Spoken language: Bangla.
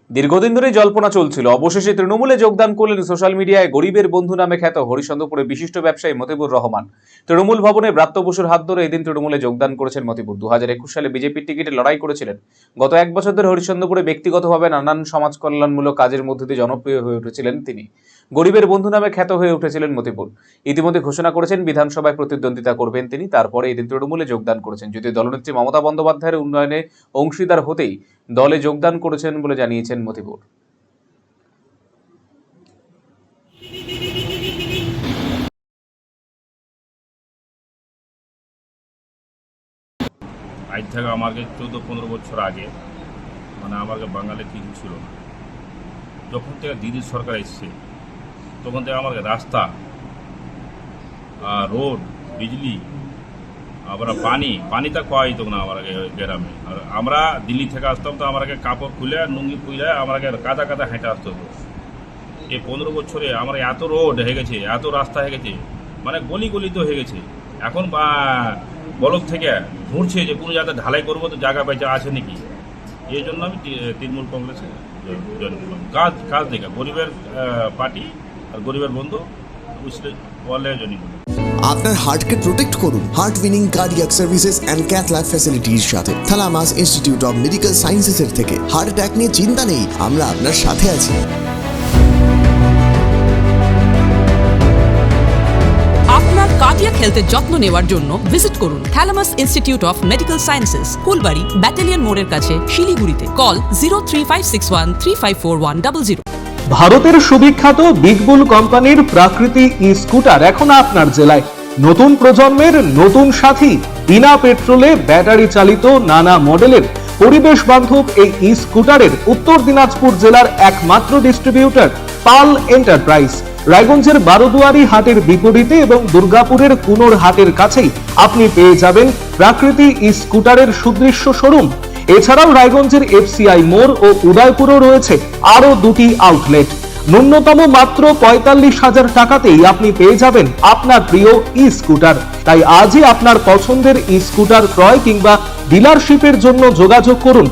দীর্ঘদিন ধরে জল্পনা চলছিল, অবশেষে তৃণমূলে যোগদান করলেন সোশ্যাল মিডিয়ায় গরিবের বন্ধু নামে খ্যাত হরিশ্চন্দ্রপুরের বিশিষ্ট ব্যবসায়ী মতিবুর রহমান। তৃণমূল ভবনে ব্রাত্য বসুর হাত ধরে এদিন তৃণমূলে যোগদান করেছেন মতিবুর। 2021 সালে বিজেপির টিকিটে লড়াই করেছিলেন। গত এক বছর ধরে হরিশ্চন্দ্রপুরে ব্যক্তিগতভাবে নানান সমাজ কল্যাণমূলক কাজের মধ্যে দিয়ে জনপ্রিয় হয়ে উঠেছিলেন তিনি। গরিবের বন্ধু নামে খ্যাত হয়ে উঠেছিলেন মতিবুর। ইতিমধ্যে ঘোষণা করেছেন বিধানসভায় প্রতিদ্বন্দ্বিতা করবেন তিনি। তারপরে এদিন তৃণমূলে যোগদান করেছেন। যদিও দলনেত্রী মমতা বন্দ্যোপাধ্যায়ের উন্নয়নে অংশীদার হতেই দলে যোগদান করেছেন বলে জানিয়েছেন মতিবুর। আজ থেকে আমাকে 14-15 বছর আগে আমাকে বাঙালি কিছু ছিল না। যখন থেকে দিদির সরকার এসছে তখন থেকে আমাকে রাস্তা, রোড, বিজলি, আবার পানিটা পাওয়া যেত না আমার গ্রামে। আর আমরা দিল্লি থেকে আসতাম তো আমাকে কাপড় খুলে লুঙ্গি খুলে আমাকে কাদা কাদা হেঁটে আসতে হতো। এই 15 বছরে আমার এত রোড হয়ে গেছে, এত রাস্তা হয়ে গেছে, গলি গলিতে হয়ে গেছে। এখন ব্লক থেকে ঘুরছে যে কোনো জায়গায় ঢালাই করবো তো জায়গা পাইছে আছে নাকি। এই জন্য আমি তৃণমূল কংগ্রেসে জয়েন করলাম। কাজ দেখে গরিবের পার্টি আর গরিবের বন্ধু বুঝলে বলে জয়েন করলাম। আপনার হার্টকে প্রোটেক্ট করুন heart winning cardiac services and cath lab ফ্যাসিলিটির সাথে থালামাস ইনস্টিটিউট অফ মেডিকেল সায়েন্সেসের থেকে। হার্ট অ্যাটাক নিয়ে চিন্তা নেই, আমরা আপনার সাথে আছি। আপনার কার্ডিয়াক হেলথের যত্ন নেওয়ার জন্য ভিজিট করুন থালামাস institute of medical sciences, Phulbari, battalion মোড়ের কাছে, শিলিগুড়িতে। কল 03561354100। ভারতের সুবিখ্যাত বিগ বুল কোম্পানির প্রাকৃতি ই স্কুটার এখন আপনার জেলায়। নতুন প্রজন্মের নতুন সাথী, বিনা পেট্রোলে ব্যাটারি চালিত নানা মডেলের পরিবেশ বান্ধব এই ই স্কুটারের উত্তর দিনাজপুর জেলার একমাত্র ডিস্ট্রিবিউটর পাল এন্টারপ্রাইজ। রায়গঞ্জের বারোদুয়ারি হাটের বিপরীতে এবং দুর্গাপুরের কুনোর হাটের কাছেই আপনি পেয়ে যাবেন প্রাকৃতি ই স্কুটারের সুদৃশ্য শোরুম। এছাড়াও রায়গঞ্জের এফসিআই মোড় ও উদয়পুরেও রয়েছে আরো দুটি আউটলেট। ন্যূনতম মাত্র 45,000 টাকাতেই আপনি পেয়ে যাবেন আপনার প্রিয় ই স্কুটার। তাই আজই আপনার পছন্দের ই স্কুটার ক্রয় কিংবা ডিলারশিপের জন্য যোগাযোগ করুন